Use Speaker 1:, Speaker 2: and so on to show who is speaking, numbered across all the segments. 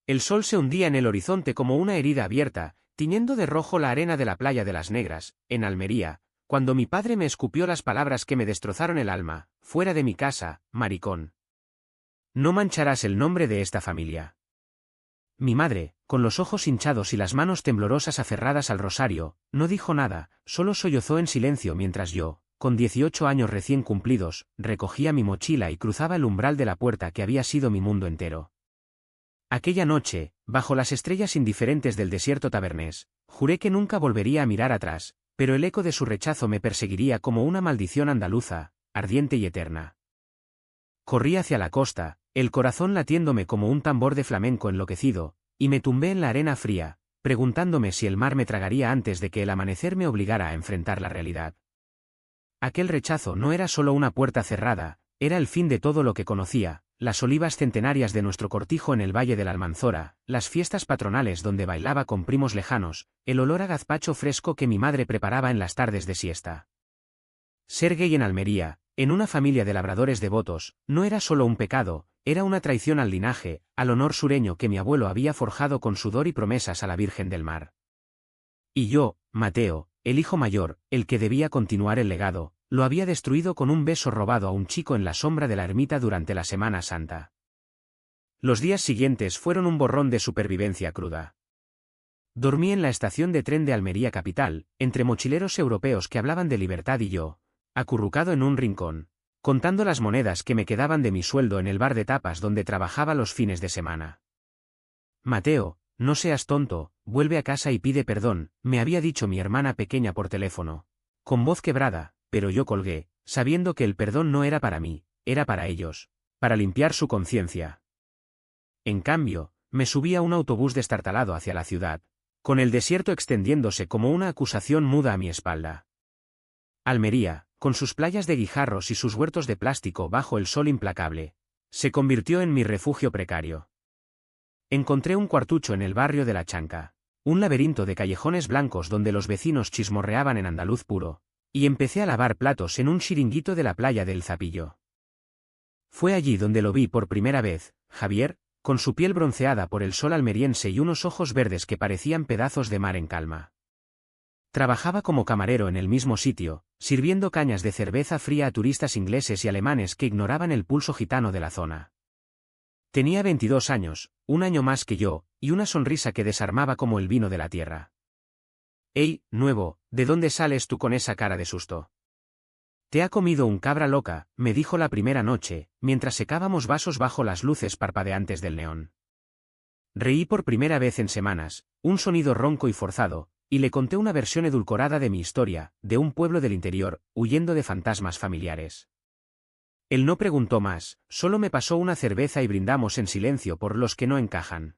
Speaker 1: El sol se hundía en el horizonte como una herida abierta, tiñendo de rojo la arena de la playa de las Negras, en Almería, cuando mi padre me escupió las palabras que me destrozaron el alma: fuera de mi casa, maricón. No mancharás el nombre de esta familia. Mi madre, con los ojos hinchados y las manos temblorosas aferradas al rosario, no dijo nada, solo sollozó en silencio mientras yo, con 18 años recién cumplidos, recogía mi mochila y cruzaba el umbral de la puerta que había sido mi mundo entero. Aquella noche, bajo las estrellas indiferentes del desierto tabernés, juré que nunca volvería a mirar atrás, pero el eco de su rechazo me perseguiría como una maldición andaluza, ardiente y eterna. Corrí hacia la costa, el corazón latiéndome como un tambor de flamenco enloquecido, y me tumbé en la arena fría, preguntándome si el mar me tragaría antes de que el amanecer me obligara a enfrentar la realidad. Aquel rechazo no era solo una puerta cerrada, era el fin de todo lo que conocía: las olivas centenarias de nuestro cortijo en el Valle de la Almanzora, las fiestas patronales donde bailaba con primos lejanos, el olor a gazpacho fresco que mi madre preparaba en las tardes de siesta. Ser gay en Almería, en una familia de labradores devotos, no era solo un pecado, era una traición al linaje, al honor sureño que mi abuelo había forjado con sudor y promesas a la Virgen del Mar. Y yo, Mateo, el hijo mayor, el que debía continuar el legado, lo había destruido con un beso robado a un chico en la sombra de la ermita durante la Semana Santa. Los días siguientes fueron un borrón de supervivencia cruda. Dormí en la estación de tren de Almería capital, entre mochileros europeos que hablaban de libertad y yo, acurrucado en un rincón, contando las monedas que me quedaban de mi sueldo en el bar de tapas donde trabajaba los fines de semana. Mateo, no seas tonto, vuelve a casa y pide perdón, me había dicho mi hermana pequeña por teléfono, con voz quebrada, pero yo colgué, sabiendo que el perdón no era para mí, era para ellos, para limpiar su conciencia. En cambio, me subí a un autobús destartalado hacia la ciudad, con el desierto extendiéndose como una acusación muda a mi espalda. Almería, con sus playas de guijarros y sus huertos de plástico bajo el sol implacable, se convirtió en mi refugio precario. Encontré un cuartucho en el barrio de La Chanca, un laberinto de callejones blancos donde los vecinos chismorreaban en andaluz puro, y empecé a lavar platos en un chiringuito de la playa del Zapillo. Fue allí donde lo vi por primera vez, Javier, con su piel bronceada por el sol almeriense y unos ojos verdes que parecían pedazos de mar en calma. Trabajaba como camarero en el mismo sitio, sirviendo cañas de cerveza fría a turistas ingleses y alemanes que ignoraban el pulso gitano de la zona. Tenía 22 años, un año más que yo, y una sonrisa que desarmaba como el vino de la tierra. «Ey, nuevo, ¿de dónde sales tú con esa cara de susto?» «Te ha comido un cabra loca», me dijo la primera noche, mientras secábamos vasos bajo las luces parpadeantes del neón. Reí por primera vez en semanas, un sonido ronco y forzado, y le conté una versión edulcorada de mi historia, de un pueblo del interior, huyendo de fantasmas familiares. Él no preguntó más, solo me pasó una cerveza y brindamos en silencio por los que no encajan.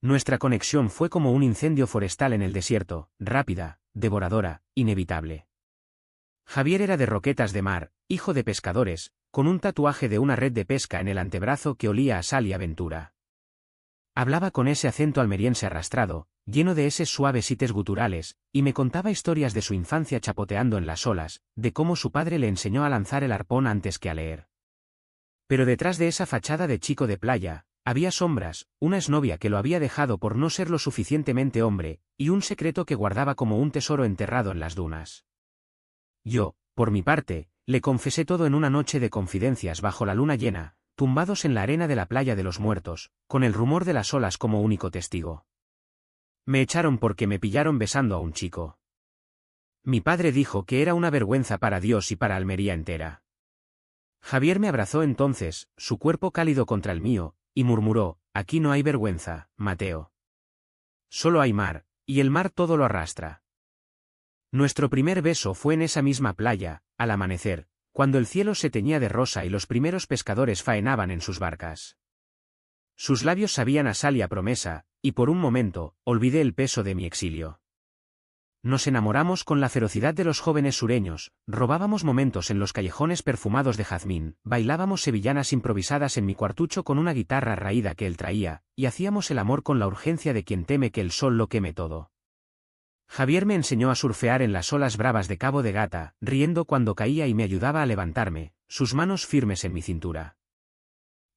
Speaker 1: Nuestra conexión fue como un incendio forestal en el desierto, rápida, devoradora, inevitable. Javier era de Roquetas de Mar, hijo de pescadores, con un tatuaje de una red de pesca en el antebrazo que olía a sal y aventura. Hablaba con ese acento almeriense arrastrado, lleno de eses suaves hites guturales, y me contaba historias de su infancia chapoteando en las olas, de cómo su padre le enseñó a lanzar el arpón antes que a leer. Pero detrás de esa fachada de chico de playa, había sombras, una exnovia que lo había dejado por no ser lo suficientemente hombre, y un secreto que guardaba como un tesoro enterrado en las dunas. Yo, por mi parte, le confesé todo en una noche de confidencias bajo la luna llena, tumbados en la arena de la playa de los Muertos, con el rumor de las olas como único testigo. Me echaron porque me pillaron besando a un chico. Mi padre dijo que era una vergüenza para Dios y para Almería entera. Javier me abrazó entonces, su cuerpo cálido contra el mío, y murmuró: «Aquí no hay vergüenza, Mateo. Solo hay mar, y el mar todo lo arrastra». Nuestro primer beso fue en esa misma playa, al amanecer, cuando el cielo se teñía de rosa y los primeros pescadores faenaban en sus barcas. Sus labios sabían a sal y a promesa, y por un momento, olvidé el peso de mi exilio. Nos enamoramos con la ferocidad de los jóvenes sureños, robábamos momentos en los callejones perfumados de jazmín, bailábamos sevillanas improvisadas en mi cuartucho con una guitarra raída que él traía, y hacíamos el amor con la urgencia de quien teme que el sol lo queme todo. Javier me enseñó a surfear en las olas bravas de Cabo de Gata, riendo cuando caía y me ayudaba a levantarme, sus manos firmes en mi cintura.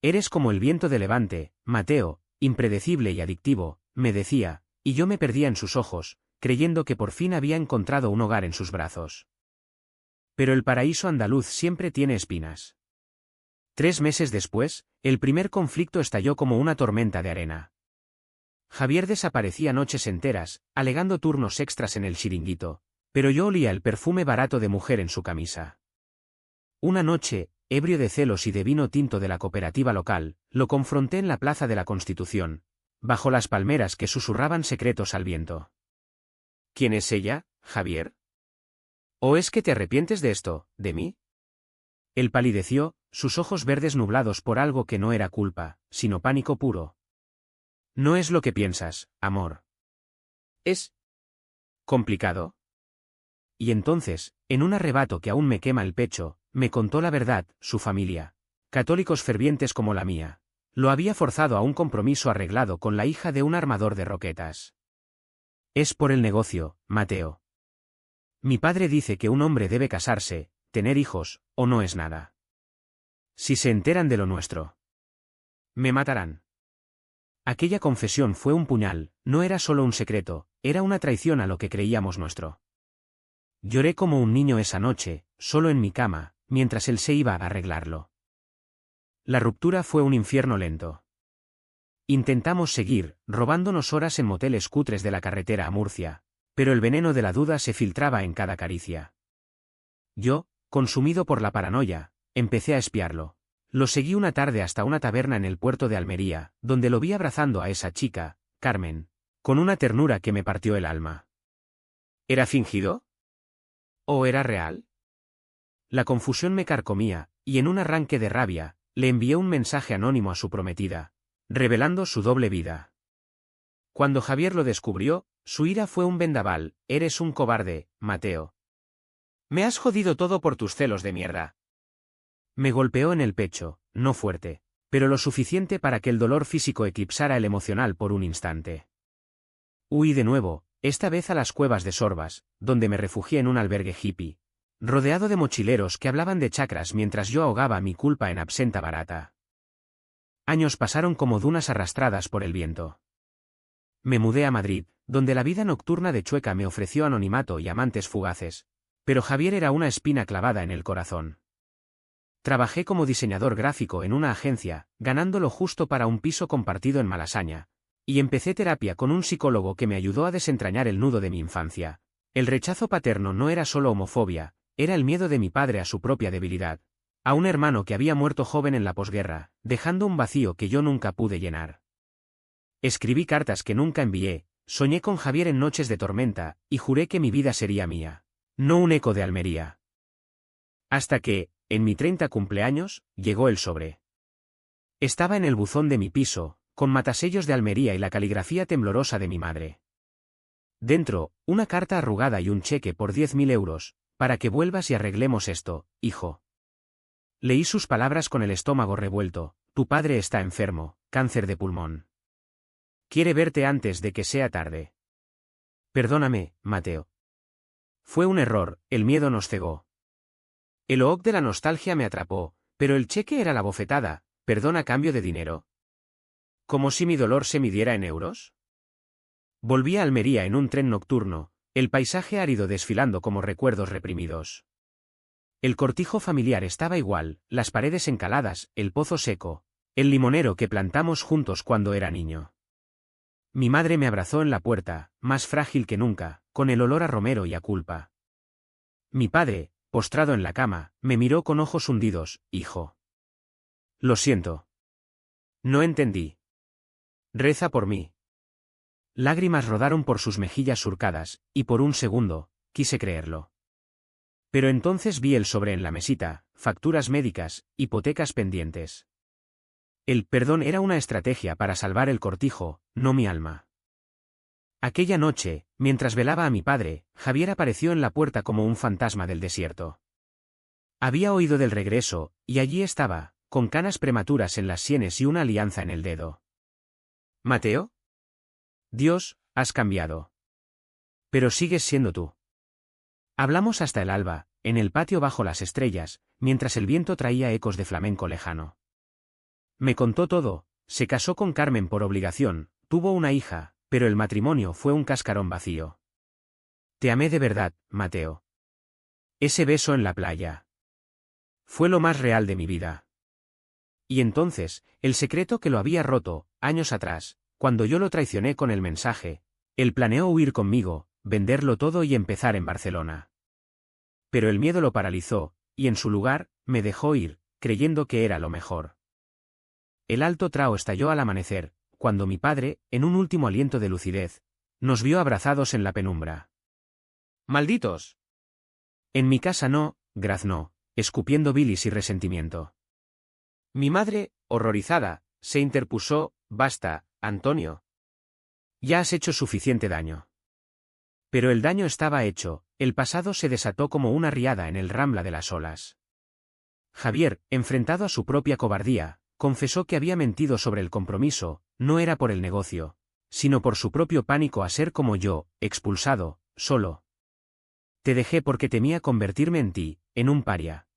Speaker 1: «Eres como el viento de levante, Mateo», impredecible y adictivo, me decía, y yo me perdía en sus ojos, creyendo que por fin había encontrado un hogar en sus brazos. Pero el paraíso andaluz siempre tiene espinas. 3 meses después, el primer conflicto estalló como una tormenta de arena. Javier desaparecía noches enteras, alegando turnos extras en el chiringuito, pero yo olía el perfume barato de mujer en su camisa. Una noche, ebrio de celos y de vino tinto de la cooperativa local, lo confronté en la Plaza de la Constitución, bajo las palmeras que susurraban secretos al viento. ¿Quién es ella, Javier? ¿O es que te arrepientes de esto, de mí? Él palideció, sus ojos verdes nublados por algo que no era culpa, sino pánico puro. No es lo que piensas, amor. ¿Es complicado? Y entonces, en un arrebato que aún me quema el pecho, me contó la verdad, su familia, católicos fervientes como la mía, lo había forzado a un compromiso arreglado con la hija de un armador de roquetas. Es por el negocio, Mateo. Mi padre dice que un hombre debe casarse, tener hijos, o no es nada. Si se enteran de lo nuestro, me matarán. Aquella confesión fue un puñal, no era solo un secreto, era una traición a lo que creíamos nuestro. Lloré como un niño esa noche, solo en mi cama, mientras él se iba a arreglarlo. La ruptura fue un infierno lento. Intentamos seguir, robándonos horas en moteles cutres de la carretera a Murcia, pero el veneno de la duda se filtraba en cada caricia. Yo, consumido por la paranoia, empecé a espiarlo. Lo seguí una tarde hasta una taberna en el puerto de Almería, donde lo vi abrazando a esa chica, Carmen, con una ternura que me partió el alma. ¿Era fingido? ¿O era real? La confusión me carcomía, y en un arranque de rabia, le envié un mensaje anónimo a su prometida, revelando su doble vida. Cuando Javier lo descubrió, su ira fue un vendaval. Eres un cobarde, Mateo. Me has jodido todo por tus celos de mierda. Me golpeó en el pecho, no fuerte, pero lo suficiente para que el dolor físico eclipsara el emocional por un instante. Huí de nuevo, esta vez a las cuevas de Sorbas, donde me refugié en un albergue hippie, rodeado de mochileros que hablaban de chakras mientras yo ahogaba mi culpa en absenta barata. Años pasaron como dunas arrastradas por el viento. Me mudé a Madrid, donde la vida nocturna de Chueca me ofreció anonimato y amantes fugaces, pero Javier era una espina clavada en el corazón. Trabajé como diseñador gráfico en una agencia, ganando lo justo para un piso compartido en Malasaña, y empecé terapia con un psicólogo que me ayudó a desentrañar el nudo de mi infancia. El rechazo paterno no era solo homofobia, era el miedo de mi padre a su propia debilidad, a un hermano que había muerto joven en la posguerra, dejando un vacío que yo nunca pude llenar. Escribí cartas que nunca envié, soñé con Javier en noches de tormenta, y juré que mi vida sería mía, no un eco de Almería. Hasta que, en mi 30 cumpleaños, llegó el sobre. Estaba en el buzón de mi piso, con matasellos de Almería y la caligrafía temblorosa de mi madre. Dentro, una carta arrugada y un cheque por 10.000 euros, para que vuelvas y arreglemos esto, hijo. Leí sus palabras con el estómago revuelto: tu padre está enfermo, cáncer de pulmón. Quiere verte antes de que sea tarde. Perdóname, Mateo. Fue un error, el miedo nos cegó. El hook de la nostalgia me atrapó, pero el cheque era la bofetada: perdón a cambio de dinero. ¿Como si mi dolor se midiera en euros? Volví a Almería en un tren nocturno, el paisaje árido desfilando como recuerdos reprimidos. El cortijo familiar estaba igual, las paredes encaladas, el pozo seco, el limonero que plantamos juntos cuando era niño. Mi madre me abrazó en la puerta, más frágil que nunca, con el olor a romero y a culpa. Mi padre, postrado en la cama, me miró con ojos hundidos: hijo. Lo siento. No entendí. Reza por mí. Lágrimas rodaron por sus mejillas surcadas, y por un segundo, quise creerlo. Pero entonces vi el sobre en la mesita: facturas médicas, hipotecas pendientes. El perdón era una estrategia para salvar el cortijo, no mi alma. Aquella noche, mientras velaba a mi padre, Javier apareció en la puerta como un fantasma del desierto. Había oído del regreso, y allí estaba, con canas prematuras en las sienes y una alianza en el dedo. ¿Mateo? Dios, has cambiado. Pero sigues siendo tú. Hablamos hasta el alba, en el patio bajo las estrellas, mientras el viento traía ecos de flamenco lejano. Me contó todo, Se casó con Carmen por obligación, tuvo una hija, pero el matrimonio fue un cascarón vacío. Te amé de verdad, Mateo. Ese beso en la playa. Fue lo más real de mi vida. Y entonces, el secreto que lo había roto, años atrás, cuando yo lo traicioné con el mensaje, él planeó huir conmigo, venderlo todo y empezar en Barcelona. Pero el miedo lo paralizó, y en su lugar, me dejó ir, creyendo que era lo mejor. El Alto Trao estalló al amanecer, cuando mi padre, en un último aliento de lucidez, nos vio abrazados en la penumbra. ¡Malditos! En mi casa no, graznó, escupiendo bilis y resentimiento. Mi madre, horrorizada, se interpuso, basta, Antonio. Ya has hecho suficiente daño. Pero el daño estaba hecho, el pasado se desató como una riada en el Rambla de las olas. Javier, enfrentado a su propia cobardía, confesó que había mentido sobre el compromiso, no era por el negocio, sino por su propio pánico a ser como yo, expulsado, solo. Te dejé porque temía convertirme en ti, en un paria.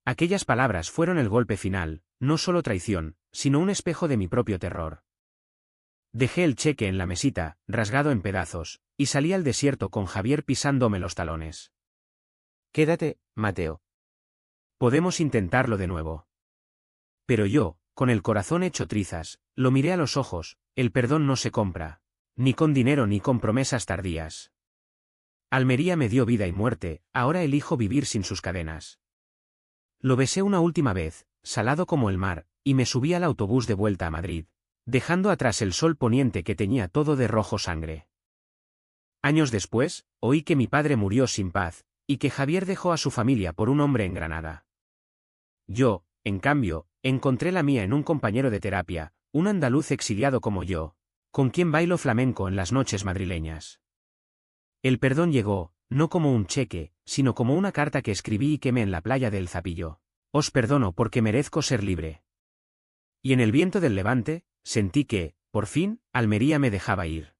Speaker 1: Aquellas palabras fueron el golpe final, no solo traición, sino un espejo de mi propio terror. Dejé el cheque en la mesita, rasgado en pedazos, y salí al desierto con Javier pisándome los talones. Quédate, Mateo. Podemos intentarlo de nuevo. Pero yo, con el corazón hecho trizas, lo miré a los ojos, el perdón no se compra, ni con dinero ni con promesas tardías. Almería me dio vida y muerte, ahora elijo vivir sin sus cadenas. Lo besé una última vez, salado como el mar, y me subí al autobús de vuelta a Madrid, dejando atrás el sol poniente que teñía todo de rojo sangre. Años después, oí que mi padre murió sin paz, y que Javier dejó a su familia por un hombre en Granada. Yo, en cambio, encontré la mía en un compañero de terapia, un andaluz exiliado como yo, con quien bailo flamenco en las noches madrileñas. El perdón llegó, no como un cheque, sino como una carta que escribí y quemé en la playa del Zapillo. Os perdono porque merezco ser libre. Y en el viento del levante, sentí que, por fin, Almería me dejaba ir.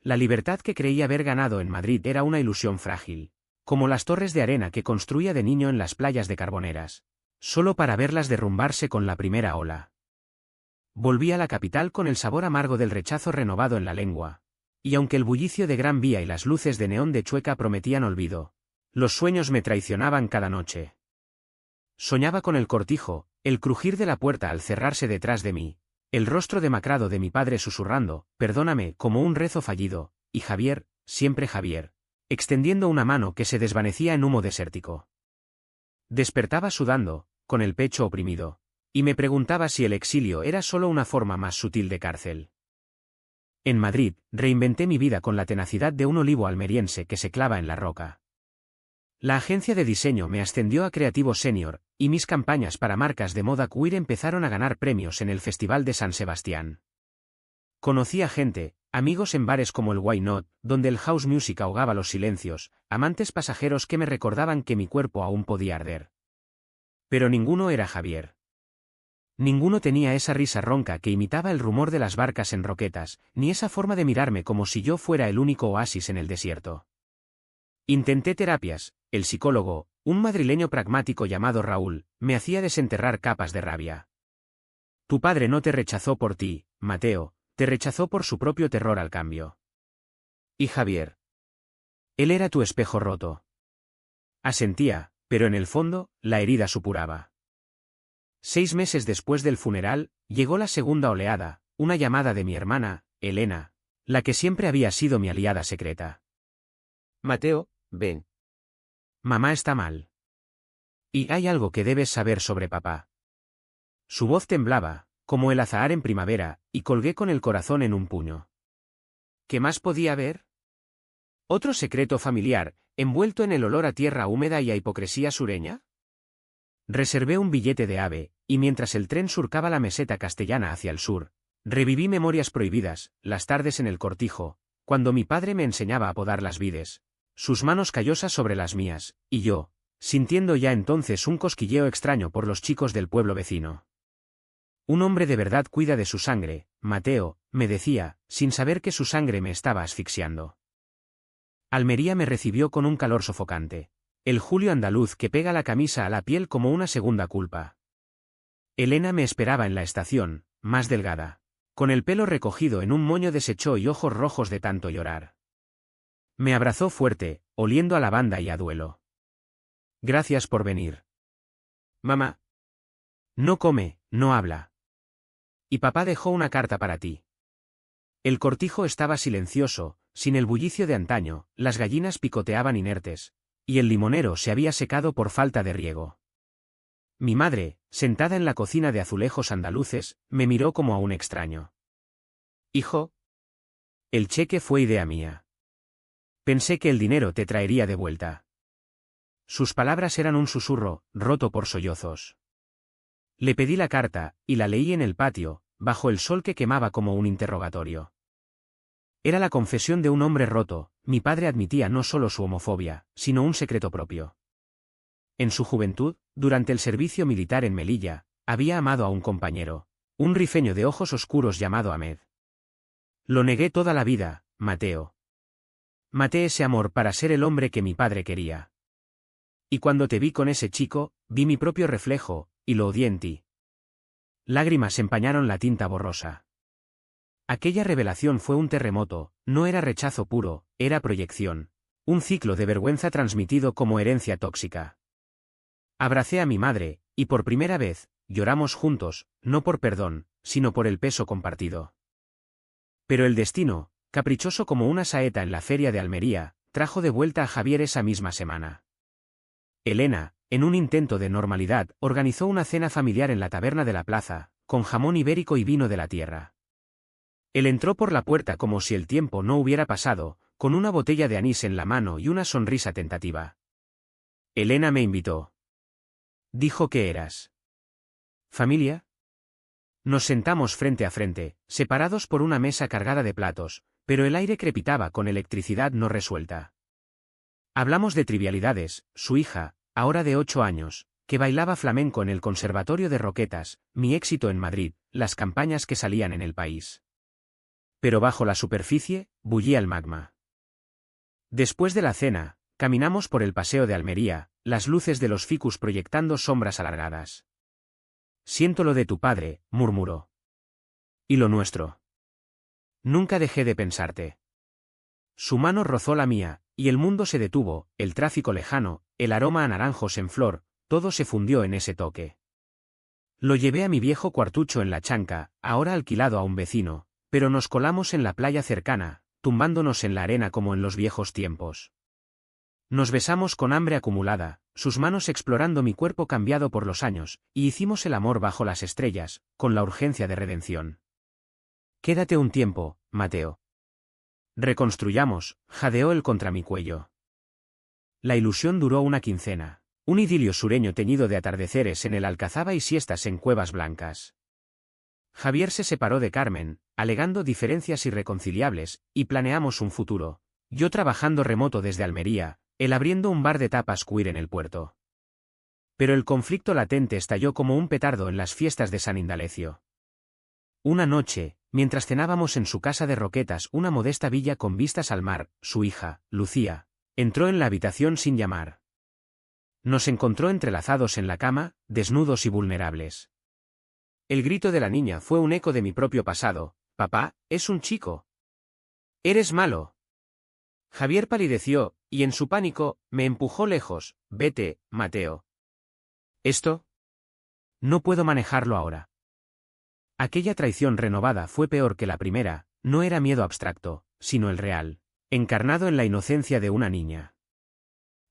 Speaker 1: La libertad que creí haber ganado en Madrid era una ilusión frágil, como las torres de arena que construía de niño en las playas de Carboneras, solo para verlas derrumbarse con la primera ola. Volví a la capital con el sabor amargo del rechazo renovado en la lengua, y aunque el bullicio de Gran Vía y las luces de neón de Chueca prometían olvido, los sueños me traicionaban cada noche. Soñaba con el cortijo, el crujir de la puerta al cerrarse detrás de mí, el rostro demacrado de mi padre susurrando, perdóname, como un rezo fallido, y Javier, siempre Javier, extendiendo una mano que se desvanecía en humo desértico. Despertaba sudando, con el pecho oprimido, y me preguntaba si el exilio era solo una forma más sutil de cárcel. En Madrid, reinventé mi vida con la tenacidad de un olivo almeriense que se clava en la roca. La agencia de diseño me ascendió a creativo senior, y mis campañas para marcas de moda queer empezaron a ganar premios en el Festival de San Sebastián. Conocí a gente, amigos en bares como el Why Not, donde el house music ahogaba los silencios, amantes pasajeros que me recordaban que mi cuerpo aún podía arder. Pero ninguno era Javier. Ninguno tenía esa risa ronca que imitaba el rumor de las barcas en roquetas, ni esa forma de mirarme como si yo fuera el único oasis en el desierto. Intenté terapias, el psicólogo, un madrileño pragmático llamado Raúl, me hacía desenterrar capas de rabia. Tu padre no te rechazó por ti, Mateo, te rechazó por su propio terror al cambio. Y Javier. Él era tu espejo roto. Asentía, pero en el fondo, la herida supuraba. 6 meses después del funeral, llegó la segunda oleada, una llamada de mi hermana, Elena, la que siempre había sido mi aliada secreta. Mateo, ven. Mamá está mal. Y hay algo que debes saber sobre papá. Su voz temblaba, como el azahar en primavera, y colgué con el corazón en un puño. ¿Qué más podía haber? ¿Otro secreto familiar, envuelto en el olor a tierra húmeda y a hipocresía sureña? Reservé un billete de AVE, y mientras el tren surcaba la meseta castellana hacia el sur, reviví memorias prohibidas, las tardes en el cortijo, cuando mi padre me enseñaba a podar las vides, sus manos callosas sobre las mías, y yo, sintiendo ya entonces un cosquilleo extraño por los chicos del pueblo vecino. Un hombre de verdad cuida de su sangre, Mateo, me decía, sin saber que su sangre me estaba asfixiando. Almería me recibió con un calor sofocante. El julio andaluz que pega la camisa a la piel como una segunda culpa. Elena me esperaba en la estación, más delgada. Con el pelo recogido en un moño deshecho y ojos rojos de tanto llorar. Me abrazó fuerte, oliendo a lavanda y a duelo. Gracias por venir. Mamá. No come, no habla. Y papá dejó una carta para ti. El cortijo estaba silencioso, sin el bullicio de antaño, las gallinas picoteaban inertes, y el limonero se había secado por falta de riego. Mi madre, sentada en la cocina de azulejos andaluces, me miró como a un extraño. Hijo. El cheque fue idea mía. Pensé que el dinero te traería de vuelta. Sus palabras eran un susurro, roto por sollozos. Le pedí la carta, y la leí en el patio, bajo el sol que quemaba como un interrogatorio. Era la confesión de un hombre roto. Mi padre admitía no solo su homofobia, sino un secreto propio. En su juventud, durante el servicio militar en Melilla, había amado a un compañero, un rifeño de ojos oscuros llamado Ahmed. Lo negué toda la vida, Mateo. Maté ese amor para ser el hombre que mi padre quería. Y cuando te vi con ese chico, vi mi propio reflejo, y lo odié en ti. Lágrimas empañaron la tinta borrosa. Aquella revelación fue un terremoto, no era rechazo puro, era proyección, un ciclo de vergüenza transmitido como herencia tóxica. Abracé a mi madre, y por primera vez, lloramos juntos, no por perdón, sino por el peso compartido. Pero el destino, caprichoso como una saeta en la feria de Almería, trajo de vuelta a Javier esa misma semana. Elena, en un intento de normalidad, organizó una cena familiar en la taberna de la plaza, con jamón ibérico y vino de la tierra. Él entró por la puerta como si el tiempo no hubiera pasado, con una botella de anís en la mano y una sonrisa tentativa. Elena me invitó. Dijo que eras. ¿Familia? Nos sentamos frente a frente, separados por una mesa cargada de platos, pero el aire crepitaba con electricidad no resuelta. Hablamos de trivialidades, su hija, ahora de 8 años, que bailaba flamenco en el Conservatorio de Roquetas, mi éxito en Madrid, las campañas que salían en el país. Pero bajo la superficie, bullía el magma. Después de la cena, caminamos por el paseo de Almería, las luces de los ficus proyectando sombras alargadas. Siento lo de tu padre, murmuró. ¿Y lo nuestro? Nunca dejé de pensarte. Su mano rozó la mía, y el mundo se detuvo, el tráfico lejano, el aroma a naranjos en flor, todo se fundió en ese toque. Lo llevé a mi viejo cuartucho en La Chanca, ahora alquilado a un vecino, pero nos colamos en la playa cercana, tumbándonos en la arena como en los viejos tiempos. Nos besamos con hambre acumulada, sus manos explorando mi cuerpo cambiado por los años, y hicimos el amor bajo las estrellas, con la urgencia de redención. Quédate un tiempo, Mateo. Reconstruyamos, jadeó él contra mi cuello. La ilusión duró una quincena, un idilio sureño teñido de atardeceres en el Alcazaba y siestas en cuevas blancas. Javier se separó de Carmen, alegando diferencias irreconciliables, y planeamos un futuro, yo trabajando remoto desde Almería, él abriendo un bar de tapas queer en el puerto. Pero el conflicto latente estalló como un petardo en las fiestas de San Indalecio. Una noche, mientras cenábamos en su casa de Roquetas, una modesta villa con vistas al mar, su hija, Lucía, entró en la habitación sin llamar. Nos encontró entrelazados en la cama, desnudos y vulnerables. El grito de la niña fue un eco de mi propio pasado: «Papá, es un chico. Eres malo». Javier palideció, y en su pánico, me empujó lejos: «Vete, Mateo. ¿Esto? No puedo manejarlo ahora». Aquella traición renovada fue peor que la primera, no era miedo abstracto, sino el real, encarnado en la inocencia de una niña.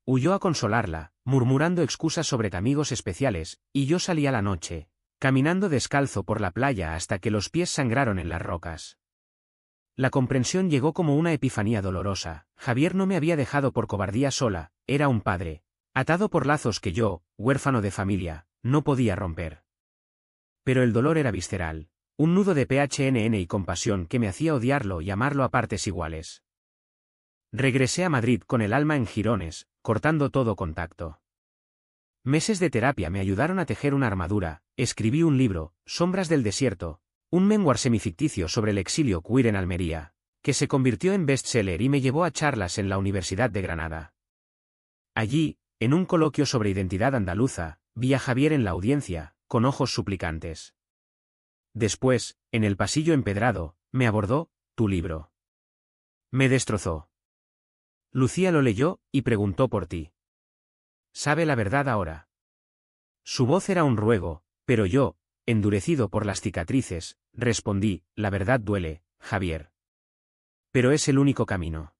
Speaker 1: Huyó a consolarla, murmurando excusas sobre amigos especiales, y yo salí a la noche, caminando descalzo por la playa hasta que los pies sangraron en las rocas. La comprensión llegó como una epifanía dolorosa: Javier no me había dejado por cobardía sola, era un padre, atado por lazos que yo, huérfano de familia, no podía romper. Pero el dolor era visceral, un nudo de PHNN y compasión que me hacía odiarlo y amarlo a partes iguales. Regresé a Madrid con el alma en jirones, cortando todo contacto. Meses de terapia me ayudaron a tejer una armadura, escribí un libro, Sombras del Desierto, un memoir semificticio sobre el exilio queer en Almería, que se convirtió en bestseller y me llevó a charlas en la Universidad de Granada. Allí, en un coloquio sobre identidad andaluza, vi a Javier en la audiencia, con ojos suplicantes. Después, en el pasillo empedrado, me abordó, tu libro. Me destrozó. Lucía lo leyó, y preguntó por ti. ¿Sabe la verdad ahora? Su voz era un ruego, pero yo, endurecido por las cicatrices, respondí, la verdad duele, Javier. Pero es el único camino.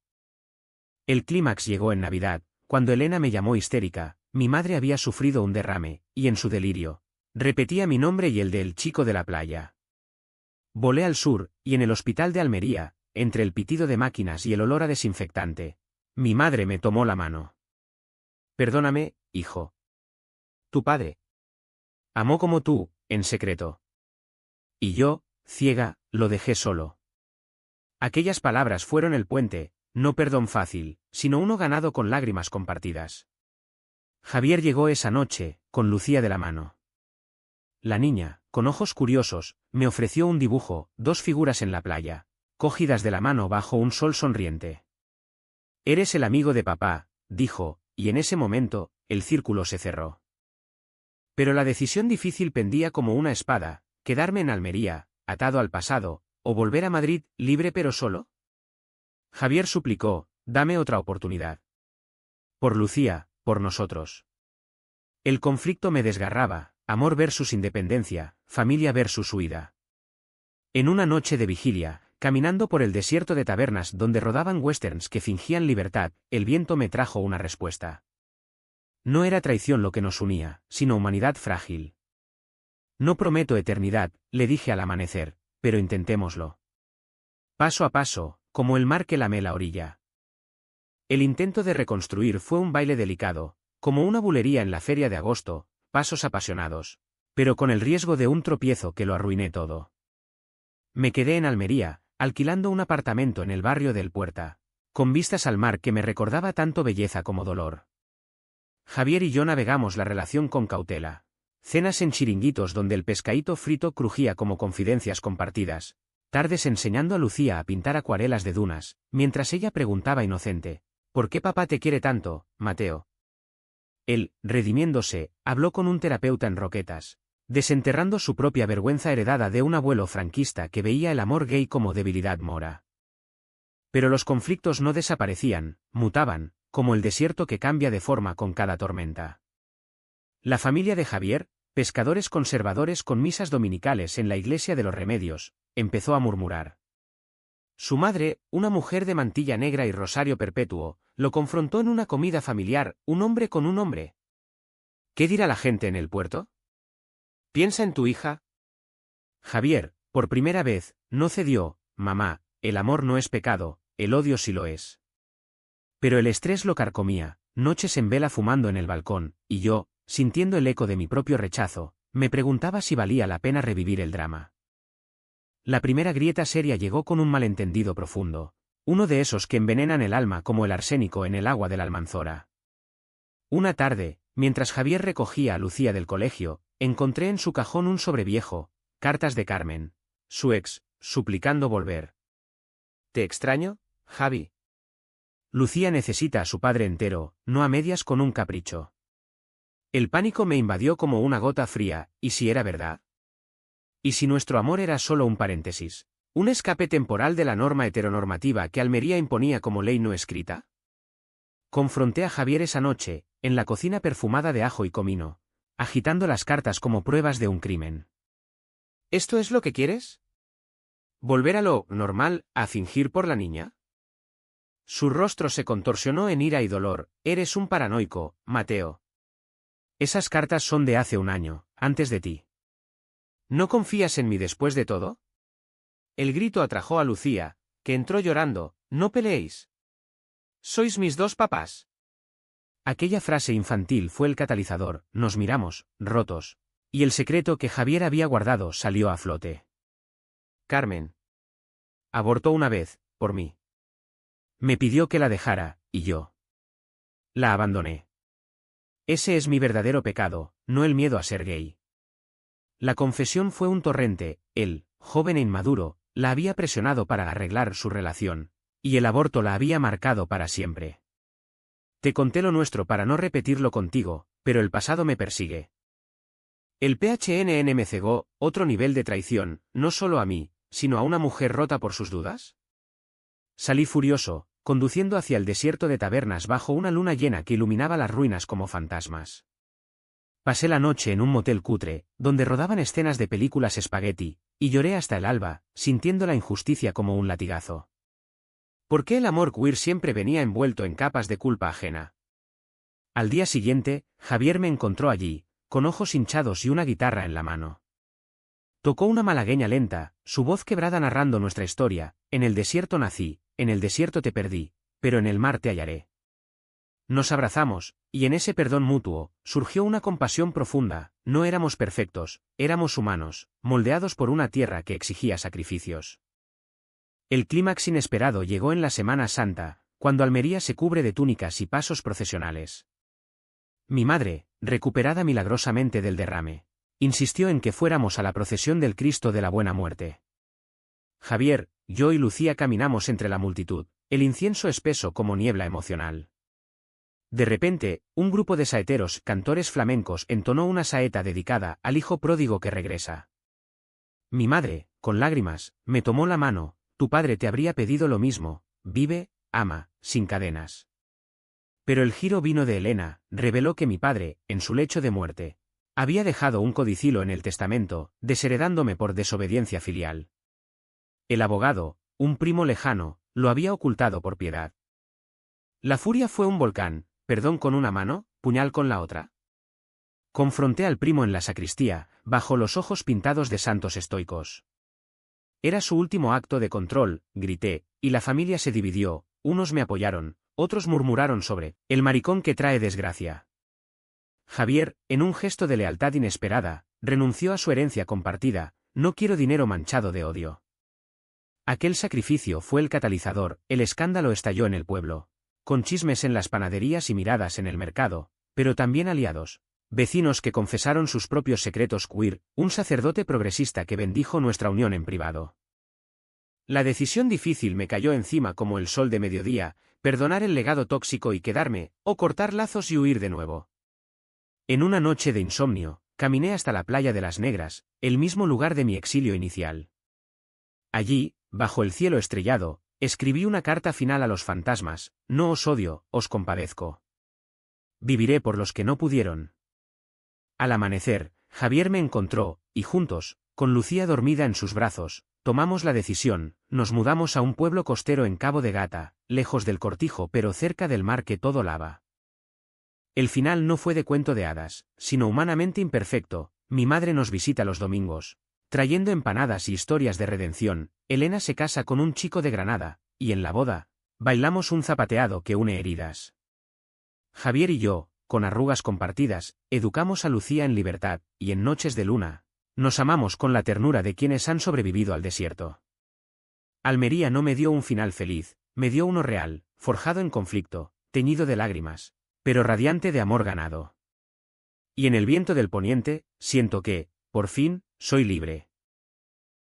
Speaker 1: El clímax llegó en Navidad, cuando Elena me llamó histérica. Mi madre había sufrido un derrame, y en su delirio, repetía mi nombre y el del chico de la playa. Volé al sur, y en el hospital de Almería, entre el pitido de máquinas y el olor a desinfectante, mi madre me tomó la mano. Perdóname, hijo. Tu padre amó como tú, en secreto. Y yo, ciega, lo dejé solo. Aquellas palabras fueron el puente, no perdón fácil, sino uno ganado con lágrimas compartidas. Javier llegó esa noche, con Lucía de la mano. La niña, con ojos curiosos, me ofreció un dibujo, dos figuras en la playa, cogidas de la mano bajo un sol sonriente. Eres el amigo de papá, dijo, y en ese momento, el círculo se cerró. Pero la decisión difícil pendía como una espada, quedarme en Almería, atado al pasado, o volver a Madrid, libre pero solo. Javier suplicó, dame otra oportunidad. Por Lucía, por nosotros. El conflicto me desgarraba, amor versus independencia, familia versus huida. En una noche de vigilia, caminando por el desierto de tabernas donde rodaban westerns que fingían libertad, el viento me trajo una respuesta. No era traición lo que nos unía, sino humanidad frágil. No prometo eternidad, le dije al amanecer, pero intentémoslo. Paso a paso, como el mar que lame la orilla. El intento de reconstruir fue un baile delicado, como una bulería en la feria de agosto, pasos apasionados, pero con el riesgo de un tropiezo que lo arruiné todo. Me quedé en Almería, alquilando un apartamento en el barrio del Puerta, con vistas al mar que me recordaba tanto belleza como dolor. Javier y yo navegamos la relación con cautela. Cenas en chiringuitos donde el pescadito frito crujía como confidencias compartidas. Tardes enseñando a Lucía a pintar acuarelas de dunas, mientras ella preguntaba inocente, ¿por qué papá te quiere tanto, Mateo? Él, redimiéndose, habló con un terapeuta en Roquetas, desenterrando su propia vergüenza heredada de un abuelo franquista que veía el amor gay como debilidad mora. Pero los conflictos no desaparecían, mutaban, como el desierto que cambia de forma con cada tormenta. La familia de Javier, pescadores conservadores con misas dominicales en la iglesia de los Remedios, empezó a murmurar. Su madre, una mujer de mantilla negra y rosario perpetuo, lo confrontó en una comida familiar, un hombre con un hombre. ¿Qué dirá la gente en el puerto? ¿Piensa en tu hija? Javier, por primera vez, no cedió, mamá, el amor no es pecado, el odio sí lo es. Pero el estrés lo carcomía, noches en vela fumando en el balcón, y yo, sintiendo el eco de mi propio rechazo, me preguntaba si valía la pena revivir el drama. La primera grieta seria llegó con un malentendido profundo, uno de esos que envenenan el alma como el arsénico en el agua de la Almanzora. Una tarde, mientras Javier recogía a Lucía del colegio, encontré en su cajón un sobreviejo, cartas de Carmen, su ex, suplicando volver. ¿Te extraño, Javi? Lucía necesita a su padre entero, no a medias con un capricho. El pánico me invadió como una gota fría, ¿y si era verdad? ¿Y si nuestro amor era solo un paréntesis, un escape temporal de la norma heteronormativa que Almería imponía como ley no escrita? Confronté a Javier esa noche, en la cocina perfumada de ajo y comino, agitando las cartas como pruebas de un crimen. ¿Esto es lo que quieres? ¿Volver a lo normal, a fingir por la niña? Su rostro se contorsionó en ira y dolor. Eres un paranoico, Mateo. Esas cartas son de hace un año, antes de ti. ¿No confías en mí después de todo? El grito atrajo a Lucía, que entró llorando. No peleéis. Sois mis dos papás. Aquella frase infantil fue el catalizador. Nos miramos, rotos, y el secreto que Javier había guardado salió a flote. Carmen abortó una vez, por mí. Me pidió que la dejara, y yo la abandoné. Ese es mi verdadero pecado, no el miedo a ser gay. La confesión fue un torrente. Él, joven e inmaduro, la había presionado para arreglar su relación, y el aborto la había marcado para siempre. Te conté lo nuestro para no repetirlo contigo, pero el pasado me persigue. El PHNN me cegó, otro nivel de traición, no solo a mí, sino a una mujer rota por sus dudas. Salí furioso, conduciendo hacia el desierto de tabernas bajo una luna llena que iluminaba las ruinas como fantasmas. Pasé la noche en un motel cutre, donde rodaban escenas de películas spaghetti, y lloré hasta el alba, sintiendo la injusticia como un latigazo. ¿Por qué el amor queer siempre venía envuelto en capas de culpa ajena? Al día siguiente, Javier me encontró allí, con ojos hinchados y una guitarra en la mano. Tocó una malagueña lenta, su voz quebrada narrando nuestra historia: en el desierto nací, en el desierto te perdí, pero en el mar te hallaré. Nos abrazamos, y en ese perdón mutuo, surgió una compasión profunda. No éramos perfectos, éramos humanos, moldeados por una tierra que exigía sacrificios. El clímax inesperado llegó en la Semana Santa, cuando Almería se cubre de túnicas y pasos procesionales. Mi madre, recuperada milagrosamente del derrame, insistió en que fuéramos a la procesión del Cristo de la Buena Muerte. Javier, yo y Lucía caminamos entre la multitud, el incienso espeso como niebla emocional. De repente, un grupo de saeteros, cantores flamencos, entonó una saeta dedicada al hijo pródigo que regresa. Mi madre, con lágrimas, me tomó la mano: tu padre te habría pedido lo mismo, vive, ama, sin cadenas. Pero el giro vino de Elena, reveló que mi padre, en su lecho de muerte, había dejado un codicilo en el testamento, desheredándome por desobediencia filial. El abogado, un primo lejano, lo había ocultado por piedad. La furia fue un volcán: perdón con una mano, puñal con la otra. Confronté al primo en la sacristía, bajo los ojos pintados de santos estoicos. Era su último acto de control, grité, y la familia se dividió: unos me apoyaron, otros murmuraron sobre el maricón que trae desgracia. Javier, en un gesto de lealtad inesperada, renunció a su herencia compartida: no quiero dinero manchado de odio. Aquel sacrificio fue el catalizador: el escándalo estalló en el pueblo, con chismes en las panaderías y miradas en el mercado, pero también aliados, vecinos que confesaron sus propios secretos queer, un sacerdote progresista que bendijo nuestra unión en privado. La decisión difícil me cayó encima como el sol de mediodía: perdonar el legado tóxico y quedarme, o cortar lazos y huir de nuevo. En una noche de insomnio, caminé hasta la playa de las Negras, el mismo lugar de mi exilio inicial. Allí, bajo el cielo estrellado, escribí una carta final a los fantasmas: no os odio, os compadezco. Viviré por los que no pudieron. Al amanecer, Javier me encontró, y juntos, con Lucía dormida en sus brazos, tomamos la decisión: nos mudamos a un pueblo costero en Cabo de Gata, lejos del cortijo pero cerca del mar que todo lava. El final no fue de cuento de hadas, sino humanamente imperfecto. Mi madre nos visita los domingos, trayendo empanadas y historias de redención. Elena se casa con un chico de Granada, y en la boda, bailamos un zapateado que une heridas. Javier y yo, con arrugas compartidas, educamos a Lucía en libertad, y en noches de luna, nos amamos con la ternura de quienes han sobrevivido al desierto. Almería no me dio un final feliz, me dio uno real, forjado en conflicto, teñido de lágrimas, pero radiante de amor ganado. Y en el viento del poniente, siento que, por fin, soy libre.